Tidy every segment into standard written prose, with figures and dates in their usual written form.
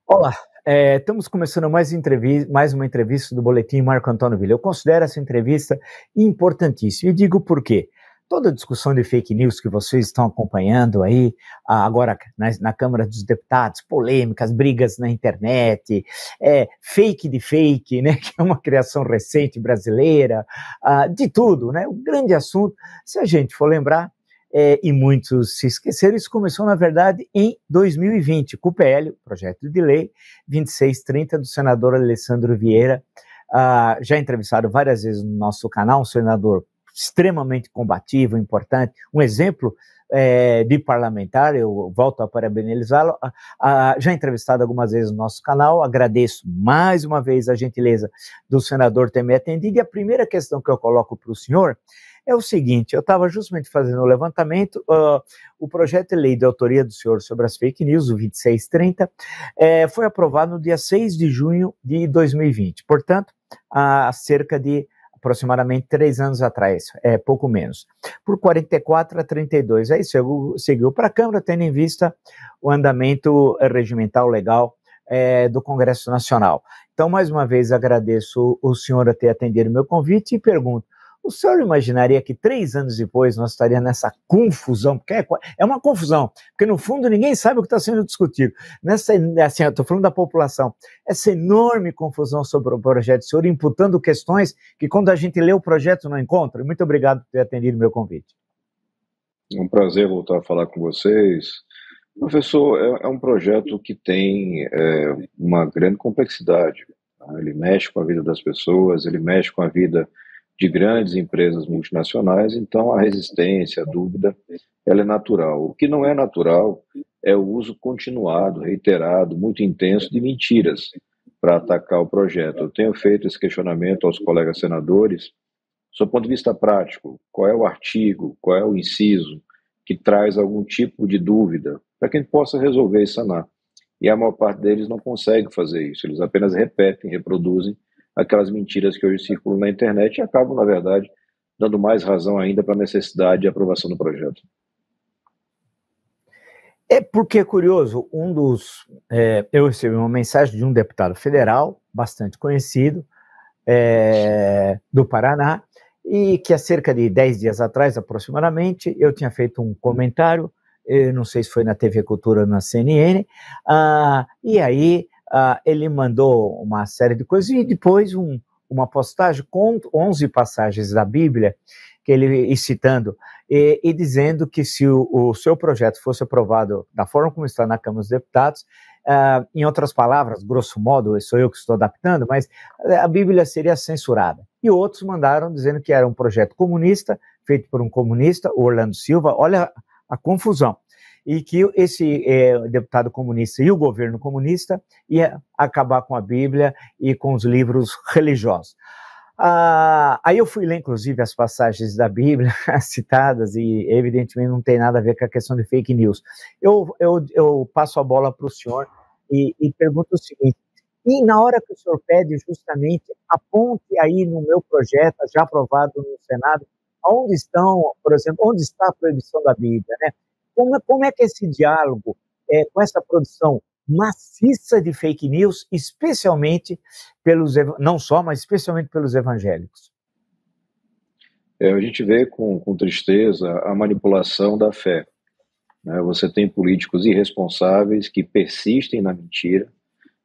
Olá, estamos começando mais uma entrevista do Boletim Marco Antônio Villa. Eu considero essa entrevista importantíssima e digo por quê. Toda a discussão de fake news que vocês estão acompanhando aí, agora na Câmara dos Deputados, polêmicas, brigas na internet, fake de fake, né, que é uma criação recente brasileira, de tudo, né, o grande assunto, se a gente for lembrar, e muitos se esqueceram, isso começou, na verdade, em 2020, com o PL, o Projeto de Lei 2630, do senador Alessandro Vieira, já entrevistado várias vezes no nosso canal, um senador extremamente combativo, importante, um exemplo de parlamentar, eu volto a parabenizá-lo, já entrevistado algumas vezes no nosso canal, agradeço mais uma vez a gentileza do senador ter me atendido, e a primeira questão que eu coloco para o senhor é o seguinte: eu estava justamente fazendo o levantamento, o projeto de lei de autoria do senhor sobre as fake news, o 2630, foi aprovado no dia 6 de junho de 2020, portanto, há cerca de aproximadamente 3 anos atrás, pouco menos, por 44 a 32, aí seguiu para a Câmara, tendo em vista o andamento regimental legal do Congresso Nacional. Então, mais uma vez, agradeço o senhor a ter atendido o meu convite e pergunto: o senhor imaginaria que 3 anos depois nós estaríamos nessa confusão? Porque é uma confusão, porque no fundo ninguém sabe o que está sendo discutido. Assim, eu estou falando da população, essa enorme confusão sobre o projeto, o senhor imputando questões que quando a gente lê o projeto não encontra. Muito obrigado por ter atendido o meu convite. É um prazer voltar a falar com vocês. Professor, é um projeto que tem uma grande complexidade, tá? Ele mexe com a vida das pessoas, ele mexe com a vida de grandes empresas multinacionais, então a resistência, a dúvida, ela é natural. O que não é natural é o uso continuado, reiterado, muito intenso de mentiras para atacar o projeto. Eu tenho feito esse questionamento aos colegas senadores, do ponto de vista prático: qual é o artigo, qual é o inciso que traz algum tipo de dúvida, para que a gente possa resolver e sanar. E a maior parte deles não consegue fazer isso, eles apenas repetem, reproduzem aquelas mentiras que hoje circulam na internet e acabam, na verdade, dando mais razão ainda para a necessidade de aprovação do projeto. Porque é curioso, eu recebi uma mensagem de um deputado federal, bastante conhecido, do Paraná, e que há cerca de 10 dias atrás, aproximadamente, eu tinha feito um comentário, não sei se foi na TV Cultura ou na CNN, e aí ele mandou uma série de coisas, e depois uma postagem com 11 passagens da Bíblia, que ele citando, e dizendo que se o seu projeto fosse aprovado da forma como está na Câmara dos Deputados, em outras palavras, grosso modo, sou eu que estou adaptando, mas a Bíblia seria censurada. E outros mandaram dizendo que era um projeto comunista, feito por um comunista, o Orlando Silva. Olha a confusão. E que esse deputado comunista e o governo comunista ia acabar com a Bíblia e com os livros religiosos. Aí eu fui ler, inclusive, as passagens da Bíblia citadas, e evidentemente não tem nada a ver com a questão de fake news. Eu passo a bola para o senhor e pergunto o seguinte: e na hora que o senhor pede justamente, aponte aí no meu projeto, já aprovado no Senado, onde estão, por exemplo, onde está a proibição da Bíblia, né? Como é que é esse diálogo com essa produção maciça de fake news, especialmente não só, mas especialmente pelos evangélicos? A gente vê com tristeza a manipulação da fé, né? Você tem políticos irresponsáveis que persistem na mentira,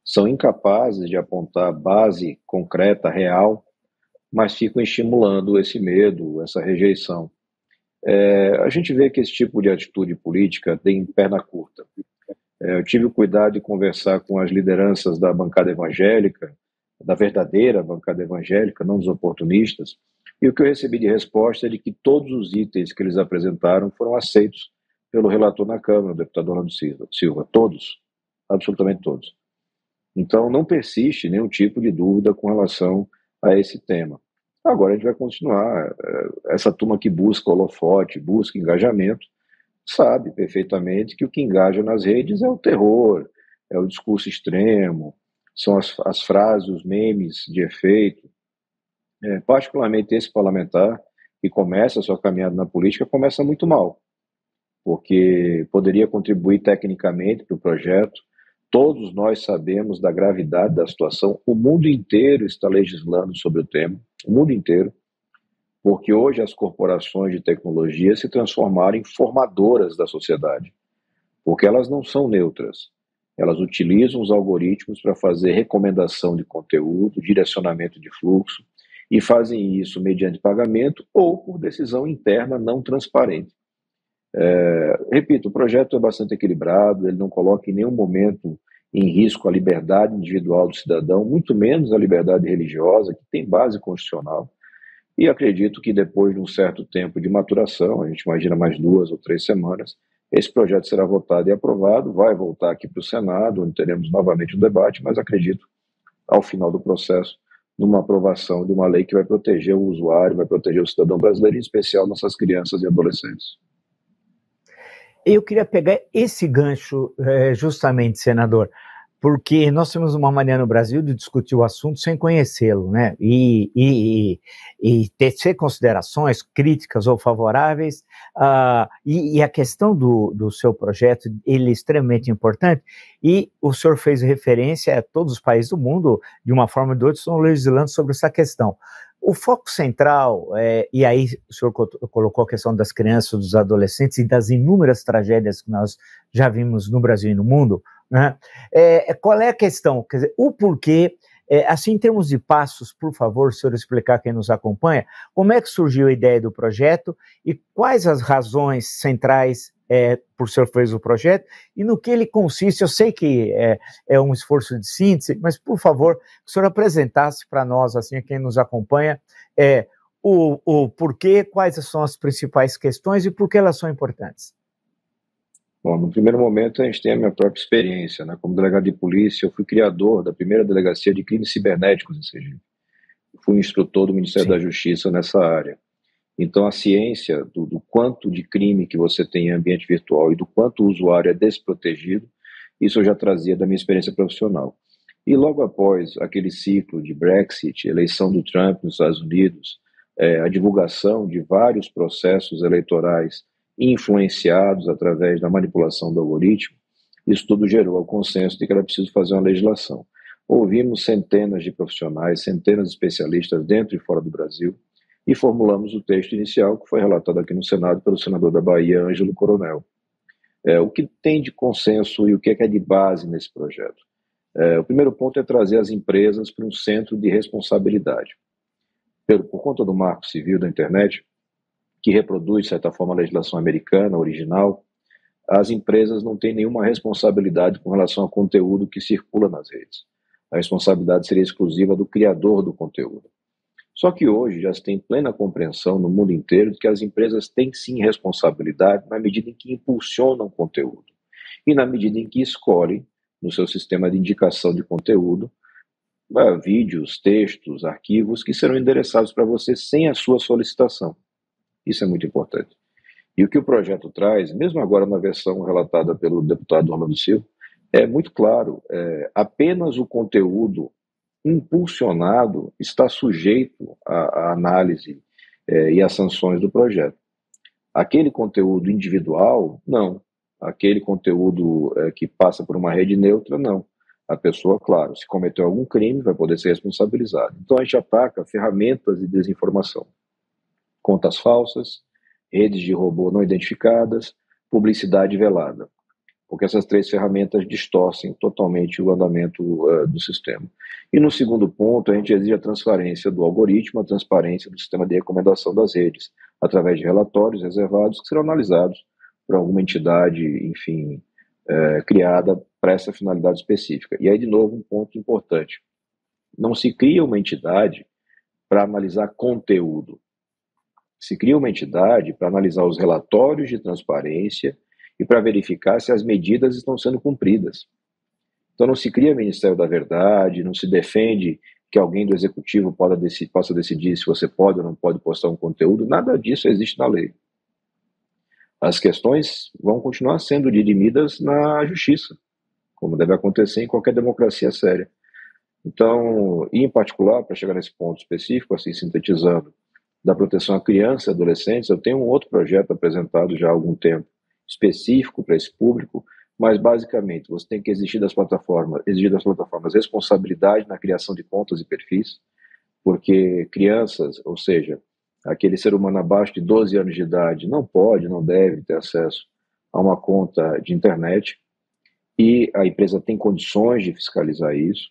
são incapazes de apontar base concreta, real, mas ficam estimulando esse medo, essa rejeição. A gente vê que esse tipo de atitude política tem perna curta. Eu tive o cuidado de conversar com as lideranças da bancada evangélica, da verdadeira bancada evangélica, não dos oportunistas, e o que eu recebi de resposta é de que todos os itens que eles apresentaram foram aceitos pelo relator na Câmara, o deputado Orlando Silva. Todos, absolutamente todos. Então, não persiste nenhum tipo de dúvida com relação a esse tema. Agora a gente vai continuar. Essa turma que busca holofote, busca engajamento, sabe perfeitamente que o que engaja nas redes é o terror, é o discurso extremo, são as frases, os memes de efeito. Particularmente esse parlamentar que começa a sua caminhada na política, começa muito mal, porque poderia contribuir tecnicamente para o projeto, Todos nós sabemos da gravidade da situação, o mundo inteiro está legislando sobre o tema, o mundo inteiro, porque hoje as corporações de tecnologia se transformaram em formadoras da sociedade, porque elas não são neutras, elas utilizam os algoritmos para fazer recomendação de conteúdo, direcionamento de fluxo, e fazem isso mediante pagamento ou por decisão interna não transparente. Repito, o projeto é bastante equilibrado, ele não coloca em nenhum momento em risco a liberdade individual do cidadão, muito menos a liberdade religiosa, que tem base constitucional, e acredito que depois de um certo tempo de maturação, a gente imagina mais 2 ou 3 semanas, esse projeto será votado e aprovado, vai voltar aqui para o Senado, onde teremos novamente um debate, mas acredito, ao final do processo, numa aprovação de uma lei que vai proteger o usuário, vai proteger o cidadão brasileiro, em especial nossas crianças e adolescentes. Eu queria pegar esse gancho, justamente, senador, porque nós temos uma maneira no Brasil de discutir o assunto sem conhecê-lo, né? E tecer considerações críticas ou favoráveis. E a questão do seu projeto, ele é extremamente importante. E o senhor fez referência a todos os países do mundo, de uma forma ou de outra, estão legislando sobre essa questão. O foco central, e aí o senhor colocou a questão das crianças, dos adolescentes e das inúmeras tragédias que nós já vimos no Brasil e no mundo, né? Qual é a questão? Quer dizer, o porquê, assim, em termos de passos, por favor, o senhor explicar quem nos acompanha, como é que surgiu a ideia do projeto e quais as razões centrais por o senhor fez o projeto e no que ele consiste. Eu sei que é um esforço de síntese, mas, por favor, que o senhor apresentasse para nós, assim, a quem nos acompanha, o porquê, quais são as principais questões e por que elas são importantes. Bom, no primeiro momento a gente tem a minha própria experiência, né? Como delegado de polícia, eu fui criador da primeira delegacia de crimes cibernéticos em Sergipe. Fui instrutor do Ministério da Justiça nessa área. Então a ciência do quanto de crime que você tem em ambiente virtual e do quanto o usuário é desprotegido, isso eu já trazia da minha experiência profissional. E logo após aquele ciclo de Brexit, eleição do Trump nos Estados Unidos, a divulgação de vários processos eleitorais influenciados através da manipulação do algoritmo, isso tudo gerou o consenso de que era preciso fazer uma legislação. Ouvimos centenas de profissionais, centenas de especialistas dentro e fora do Brasil e formulamos o texto inicial que foi relatado aqui no Senado pelo senador da Bahia, Ângelo Coronel. O que tem de consenso e o que é de base nesse projeto? O primeiro ponto é trazer as empresas para um centro de responsabilidade. Por conta do Marco Civil da Internet, que reproduz, de certa forma, a legislação americana original, as empresas não têm nenhuma responsabilidade com relação ao conteúdo que circula nas redes. A responsabilidade seria exclusiva do criador do conteúdo. Só que hoje já se tem plena compreensão no mundo inteiro de que as empresas têm sim responsabilidade na medida em que impulsionam conteúdo e na medida em que escolhem, no seu sistema de indicação de conteúdo, vídeos, textos, arquivos que serão endereçados para você sem a sua solicitação. Isso é muito importante. E o que o projeto traz, mesmo agora na versão relatada pelo deputado Orlando Silva, é muito claro, apenas o conteúdo impulsionado está sujeito à análise e às sanções do projeto. Aquele conteúdo individual, não. Aquele conteúdo que passa por uma rede neutra, não. A pessoa, claro, se cometeu algum crime, vai poder ser responsabilizada. Então a gente ataca ferramentas de desinformação. Contas falsas, redes de robô não identificadas, publicidade velada, porque essas 3 ferramentas distorcem totalmente o andamento do sistema. E no segundo ponto, a gente exige a transparência do algoritmo, a transparência do sistema de recomendação das redes, através de relatórios reservados que serão analisados por alguma entidade, enfim, criada para essa finalidade específica. E aí, de novo, um ponto importante. Não se cria uma entidade para analisar conteúdo. Se cria uma entidade para analisar os relatórios de transparência e para verificar se as medidas estão sendo cumpridas. Então não se cria Ministério da Verdade, não se defende que alguém do Executivo possa decidir se você pode ou não pode postar um conteúdo, nada disso existe na lei. As questões vão continuar sendo dirimidas na Justiça, como deve acontecer em qualquer democracia séria. Então, e em particular, para chegar nesse ponto específico, assim sintetizando, da proteção a crianças e adolescentes, eu tenho um outro projeto apresentado já há algum tempo, específico para esse público, mas basicamente você tem que exigir das plataformas responsabilidade na criação de contas e perfis, porque crianças, ou seja, aquele ser humano abaixo de 12 anos de idade não pode, não deve ter acesso a uma conta de internet, e a empresa tem condições de fiscalizar isso.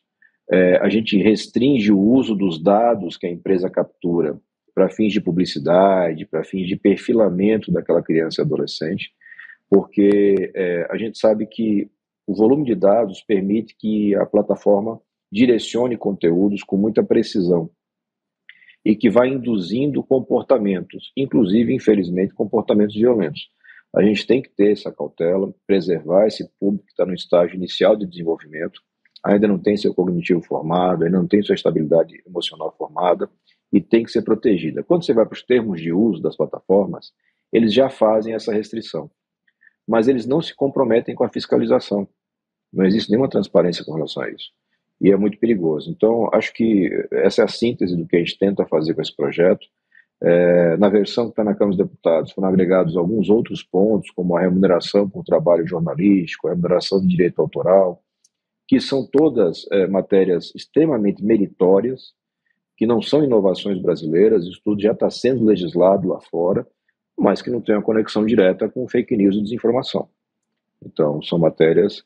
A gente restringe o uso dos dados que a empresa captura para fins de publicidade, para fins de perfilamento daquela criança e adolescente, porque a gente sabe que o volume de dados permite que a plataforma direcione conteúdos com muita precisão e que vai induzindo comportamentos, inclusive, infelizmente, comportamentos violentos. A gente tem que ter essa cautela, preservar esse público que está no estágio inicial de desenvolvimento, ainda não tem seu cognitivo formado, ainda não tem sua estabilidade emocional formada, e tem que ser protegida. Quando você vai para os termos de uso das plataformas, eles já fazem essa restrição, mas eles não se comprometem com a fiscalização. Não existe nenhuma transparência com relação a isso. E é muito perigoso. Então, acho que essa é a síntese do que a gente tenta fazer com esse projeto. Na versão que está na Câmara dos Deputados, foram agregados alguns outros pontos, como a remuneração por trabalho jornalístico, a remuneração de direito autoral, que são todas matérias extremamente meritórias, que não são inovações brasileiras, isso tudo já está sendo legislado lá fora, mas que não tem uma conexão direta com fake news e desinformação. Então, são matérias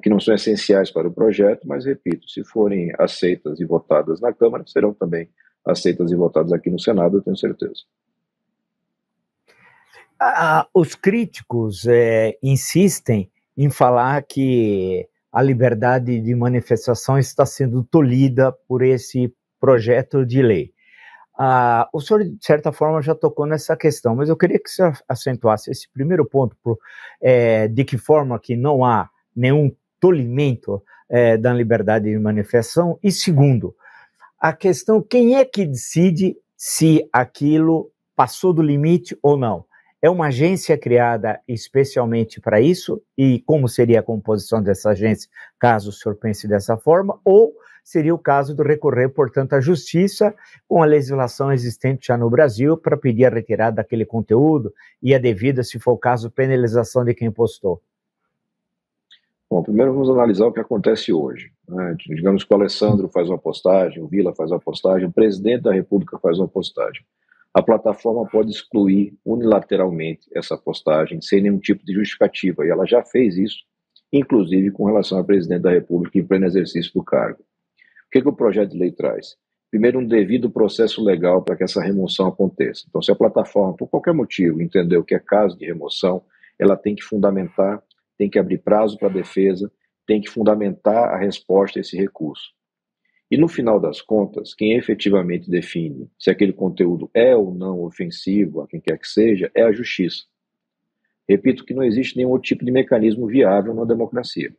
que não são essenciais para o projeto, mas, repito, se forem aceitas e votadas na Câmara, serão também aceitas e votadas aqui no Senado, eu tenho certeza. Os críticos insistem em falar que a liberdade de manifestação está sendo tolhida por esse projeto de lei. O senhor, de certa forma, já tocou nessa questão, mas eu queria que o senhor acentuasse esse primeiro ponto, de que forma que não há nenhum tolimento da liberdade de manifestação, e segundo, a questão, quem é que decide se aquilo passou do limite ou não? É uma agência criada especialmente para isso? E como seria a composição dessa agência, caso o senhor pense dessa forma? Ou seria o caso de recorrer, portanto, à justiça com a legislação existente já no Brasil para pedir a retirada daquele conteúdo e a devida, se for o caso, penalização de quem postou? Bom, primeiro vamos analisar o que acontece hoje, né? Digamos que o Alessandro faz uma postagem, o Vila faz uma postagem, o presidente da República faz uma postagem. A plataforma pode excluir unilateralmente essa postagem sem nenhum tipo de justificativa, e ela já fez isso, inclusive com relação ao presidente da República em pleno exercício do cargo. O que o projeto de lei traz? Primeiro, um devido processo legal para que essa remoção aconteça. Então, se a plataforma, por qualquer motivo, entendeu que é caso de remoção, ela tem que fundamentar, tem que abrir prazo para a defesa, tem que fundamentar a resposta a esse recurso. E no final das contas, quem efetivamente define se aquele conteúdo é ou não ofensivo a quem quer que seja, é a justiça. Repito que não existe nenhum outro tipo de mecanismo viável na democracia.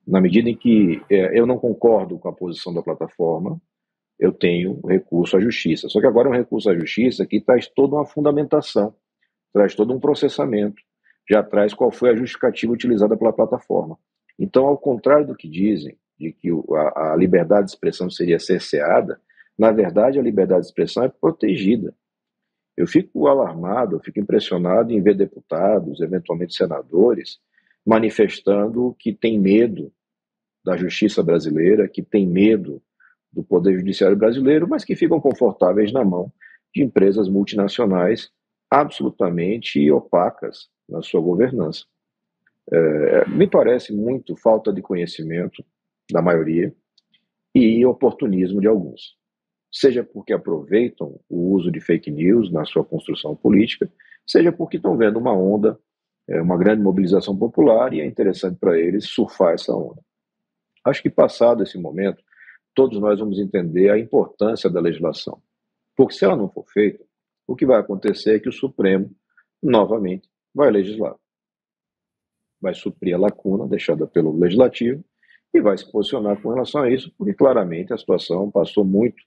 Na medida em que eu não concordo com a posição da plataforma, eu tenho recurso à justiça. Só que agora é um recurso à justiça que traz toda uma fundamentação, traz todo um processamento, já traz qual foi a justificativa utilizada pela plataforma. Então, ao contrário do que dizem, de que a liberdade de expressão seria cerceada, na verdade a liberdade de expressão é protegida. Eu fico alarmado, eu fico impressionado em ver deputados, eventualmente senadores, manifestando que tem medo da justiça brasileira, que tem medo do poder judiciário brasileiro, mas que ficam confortáveis na mão de empresas multinacionais absolutamente opacas na sua governança. Me parece muito falta de conhecimento da maioria e oportunismo de alguns, seja porque aproveitam o uso de fake news na sua construção política, seja porque estão vendo uma onda, uma grande mobilização popular e é interessante para eles surfar essa onda. Acho que passado esse momento, todos nós vamos entender a importância da legislação, porque se ela não for feita, o que vai acontecer é que o Supremo, novamente, vai legislar, vai suprir a lacuna deixada pelo Legislativo e vai se posicionar com relação a isso, porque claramente a situação passou muito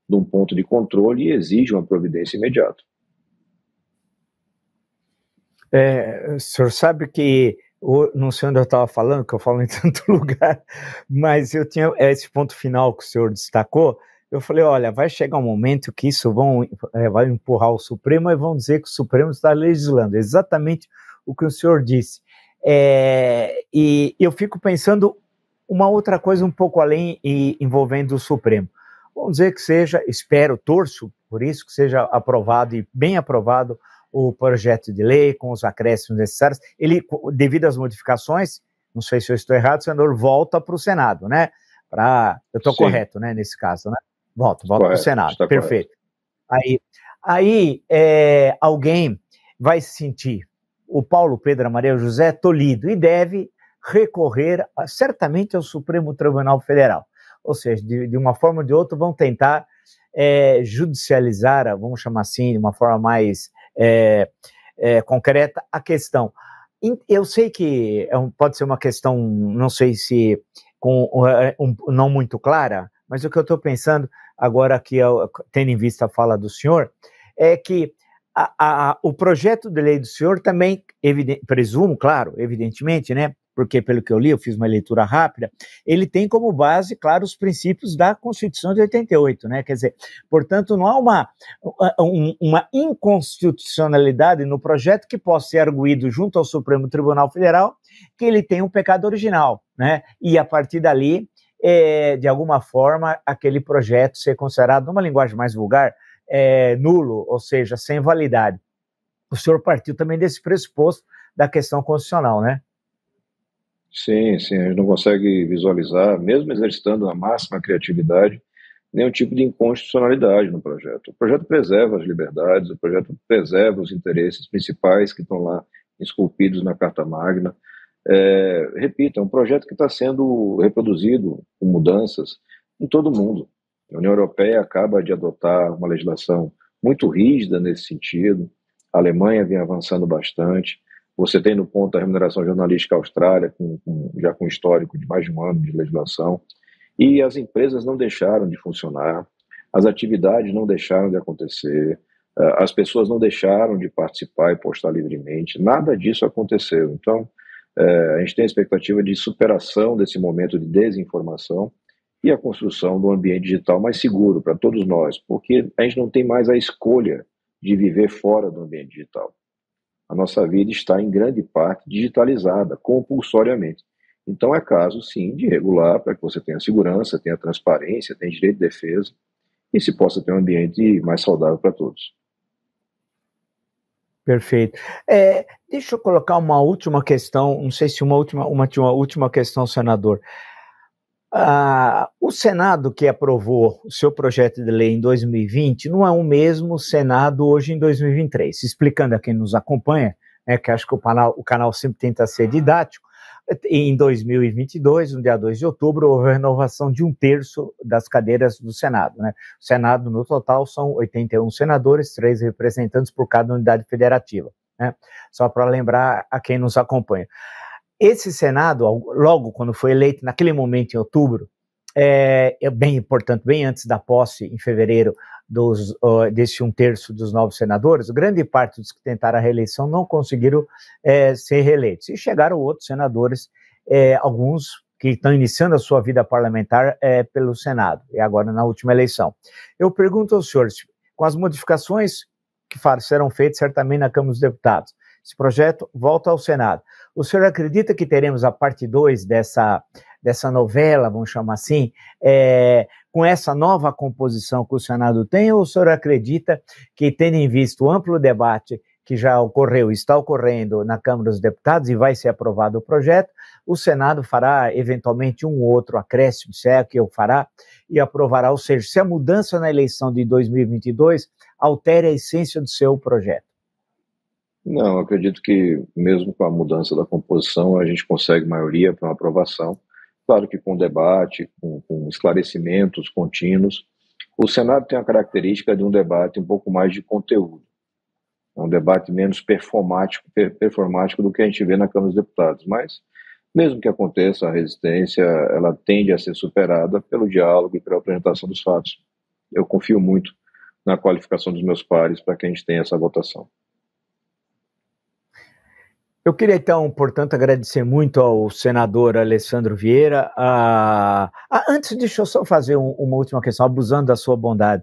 de um ponto de controle e exige uma providência imediata. O senhor sabe que, não sei onde eu estava falando, que eu falo em tanto lugar, mas eu tinha esse ponto final que o senhor destacou. Eu falei, olha, vai chegar um momento que isso vai empurrar o Supremo e vão dizer que o Supremo está legislando. Exatamente o que o senhor disse. E eu fico pensando uma outra coisa um pouco além e envolvendo o Supremo. Vamos dizer que seja, espero, torço por isso, que seja aprovado e bem aprovado o projeto de lei com os acréscimos necessários. Ele, devido às modificações, não sei se eu estou errado, o senador volta para o Senado, né? Eu estou correto, né, nesse caso, né? Volta para o Senado, perfeito. Aí alguém vai se sentir, o Paulo Pedro Maria José, tolhido, e deve recorrer certamente ao Supremo Tribunal Federal. Ou seja, de uma forma ou de outra, vão tentar judicializar, vamos chamar assim, de uma forma mais concreta, a questão. Eu sei que pode ser uma questão, não sei se não muito clara, mas o que eu estou pensando agora, tendo em vista a fala do senhor, é que o projeto de lei do senhor também, presumo, claro, evidentemente, né? Porque pelo que eu li, eu fiz uma leitura rápida, ele tem como base, claro, os princípios da Constituição de 88, né? Quer dizer, portanto, não há uma inconstitucionalidade no projeto que possa ser arguído junto ao Supremo Tribunal Federal, que ele tem um pecado original, né? E a partir dali, de alguma forma, aquele projeto ser considerado, numa linguagem mais vulgar, nulo, ou seja, sem validade. O senhor partiu também desse pressuposto da questão constitucional, né? Sim, a gente não consegue visualizar, mesmo exercitando a máxima criatividade, nenhum tipo de inconstitucionalidade no projeto. O projeto preserva as liberdades, o projeto preserva os interesses principais que estão lá esculpidos na Carta Magna. Repito, é um projeto que está sendo reproduzido com mudanças em todo o mundo. A União Europeia acaba de adotar uma legislação muito rígida nesse sentido, a Alemanha vem avançando bastante. Você tem no ponto a remuneração jornalística Austrália, já com histórico de mais de um ano de legislação, e as empresas não deixaram de funcionar, as atividades não deixaram de acontecer, as pessoas não deixaram de participar e postar livremente, nada disso aconteceu. Então, a gente tem a expectativa de superação desse momento de desinformação e a construção de um ambiente digital mais seguro para todos nós, porque a gente não tem mais a escolha de viver fora do ambiente digital. A nossa vida está, em grande parte, digitalizada, compulsoriamente. Então, é caso, sim, de regular para que você tenha segurança, tenha transparência, tenha direito de defesa e se possa ter um ambiente mais saudável para todos. Perfeito. Deixa eu colocar uma última questão, não sei se uma última questão, senador. O Senado que aprovou o seu projeto de lei em 2020 não é o mesmo Senado hoje em 2023. Explicando a quem nos acompanha, que acho que o canal sempre tenta ser didático, em 2022, no dia 2 de outubro, houve a renovação de 1/3 das cadeiras do Senado, né? O Senado, no total, são 81 senadores, 3 representantes por cada unidade federativa, né? Só para lembrar a quem nos acompanha. Esse Senado, logo quando foi eleito, naquele momento em outubro, é bem importante, bem antes da posse, em fevereiro, desse 1/3 dos novos senadores, grande parte dos que tentaram a reeleição não conseguiram ser reeleitos. E chegaram outros senadores, alguns que estão iniciando a sua vida parlamentar pelo Senado, e agora na última eleição. Eu pergunto aos senhores, com as modificações que serão feitas certamente na Câmara dos Deputados, esse projeto volta ao Senado. O senhor acredita que teremos a parte 2 dessa novela, vamos chamar assim, com essa nova composição que o Senado tem, ou o senhor acredita que, tendo em vista o amplo debate que já ocorreu, está ocorrendo na Câmara dos Deputados e vai ser aprovado o projeto, o Senado fará eventualmente um ou outro acréscimo, se é que o fará, e aprovará, ou seja, se a mudança na eleição de 2022 altere a essência do seu projeto? Não, acredito que mesmo com a mudança da composição a gente consegue maioria para uma aprovação, claro que com debate, com esclarecimentos contínuos. O Senado tem a característica de um debate um pouco mais de conteúdo, é um debate menos performático do que a gente vê na Câmara dos Deputados, mas mesmo que aconteça a resistência, ela tende a ser superada pelo diálogo e pela apresentação dos fatos. Eu confio muito na qualificação dos meus pares para que a gente tenha essa votação. Eu queria, então, portanto, agradecer muito ao senador Alessandro Vieira. Antes, deixa eu só fazer uma última questão, abusando da sua bondade.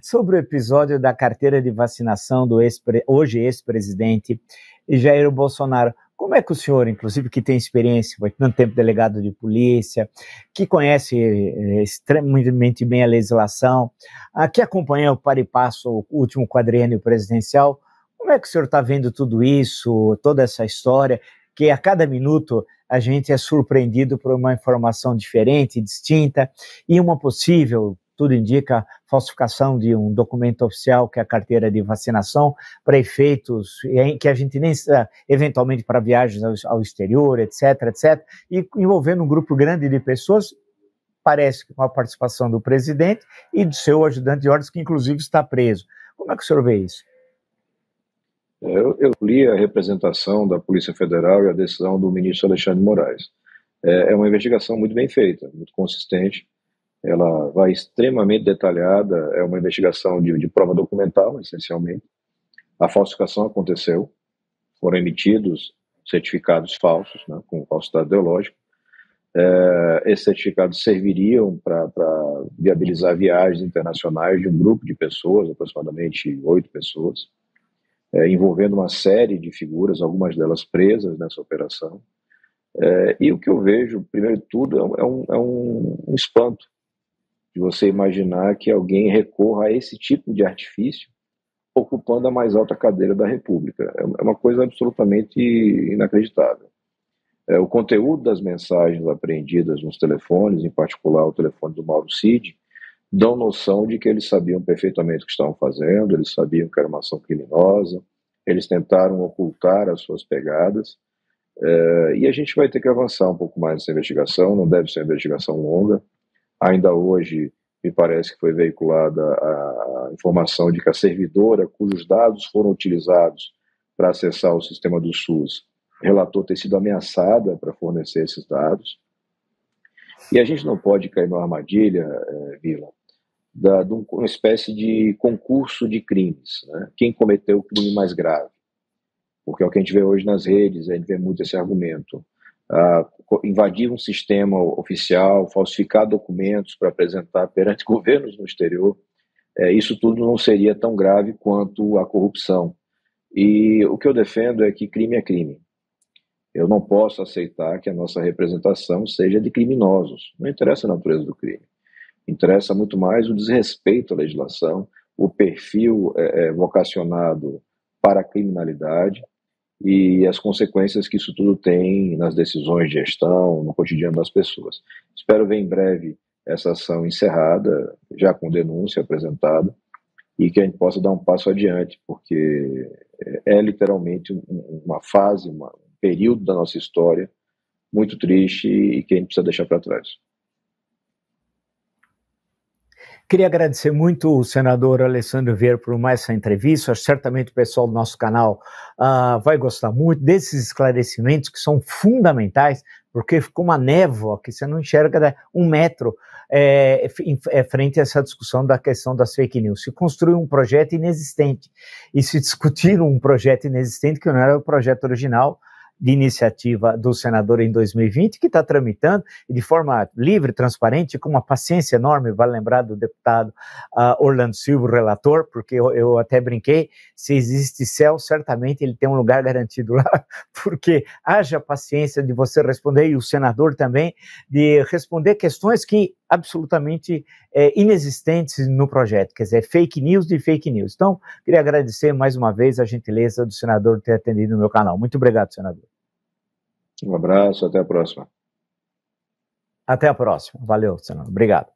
Sobre o episódio da carteira de vacinação do hoje ex-presidente Jair Bolsonaro. Como é que o senhor, inclusive, que tem experiência, foi tanto tempo delegado de polícia, que conhece extremamente bem a legislação, que acompanha o par e passo o último quadriênio presidencial, como é que o senhor está vendo tudo isso, toda essa história, que a cada minuto a gente é surpreendido por uma informação diferente, distinta, e uma possível, tudo indica, falsificação de um documento oficial, que é a carteira de vacinação, para efeitos que a gente nem, eventualmente para viagens ao exterior, etc., etc., e envolvendo um grupo grande de pessoas, parece que com a participação do presidente e do seu ajudante de ordens, que inclusive está preso. Como é que o senhor vê isso? Eu li a representação da Polícia Federal e a decisão do ministro Alexandre de Moraes. É uma investigação muito bem feita, muito consistente. Ela vai extremamente detalhada, é uma investigação de prova documental, essencialmente. A falsificação aconteceu, foram emitidos certificados falsos, né, com falsidade ideológica. Esses certificados serviriam para viabilizar viagens internacionais de um grupo de pessoas, aproximadamente 8 pessoas, envolvendo uma série de figuras, algumas delas presas nessa operação. E o que eu vejo, primeiro de tudo, é um espanto de você imaginar que alguém recorra a esse tipo de artifício ocupando a mais alta cadeira da República. É uma coisa absolutamente inacreditável. O conteúdo das mensagens apreendidas nos telefones, em particular o telefone do Mauro Cid, dão noção de que eles sabiam perfeitamente o que estavam fazendo, eles sabiam que era uma ação criminosa, eles tentaram ocultar as suas pegadas, e a gente vai ter que avançar um pouco mais nessa investigação, não deve ser uma investigação longa. Ainda hoje, me parece que foi veiculada a informação de que a servidora cujos dados foram utilizados para acessar o sistema do SUS relatou ter sido ameaçada para fornecer esses dados. E a gente não pode cair numa armadilha, Vila, de uma espécie de concurso de crimes, né? Quem cometeu o crime mais grave? Porque é o que a gente vê hoje nas redes, a gente vê muito esse argumento. Invadir um sistema oficial, falsificar documentos para apresentar perante governos no exterior, isso tudo não seria tão grave quanto a corrupção. E o que eu defendo é que crime é crime. Eu não posso aceitar que a nossa representação seja de criminosos. Não interessa a natureza do crime. Interessa muito mais o desrespeito à legislação, o perfil vocacionado para a criminalidade e as consequências que isso tudo tem nas decisões de gestão, no cotidiano das pessoas. Espero ver em breve essa ação encerrada, já com denúncia apresentada, e que a gente possa dar um passo adiante, porque é literalmente uma fase, um período da nossa história muito triste e que a gente precisa deixar para trás. Queria agradecer muito o senador Alessandro Vieira por mais essa entrevista. Certamente o pessoal do nosso canal vai gostar muito desses esclarecimentos que são fundamentais, porque ficou uma névoa que você não enxerga 1 metro frente a essa discussão da questão das fake news. Se construiu um projeto inexistente e se discutir um projeto inexistente que não era o projeto original de iniciativa do senador em 2020, que está tramitando de forma livre, transparente, com uma paciência enorme. Vale lembrar do deputado Orlando Silva, o relator, porque eu até brinquei, se existe céu, certamente ele tem um lugar garantido lá, porque haja paciência de você responder, e o senador também, de responder questões que absolutamente inexistentes no projeto, quer dizer, fake news de fake news. Então, queria agradecer mais uma vez a gentileza do senador ter atendido no meu canal. Muito obrigado, senador. Um abraço, até a próxima. Até a próxima. Valeu, senador. Obrigado.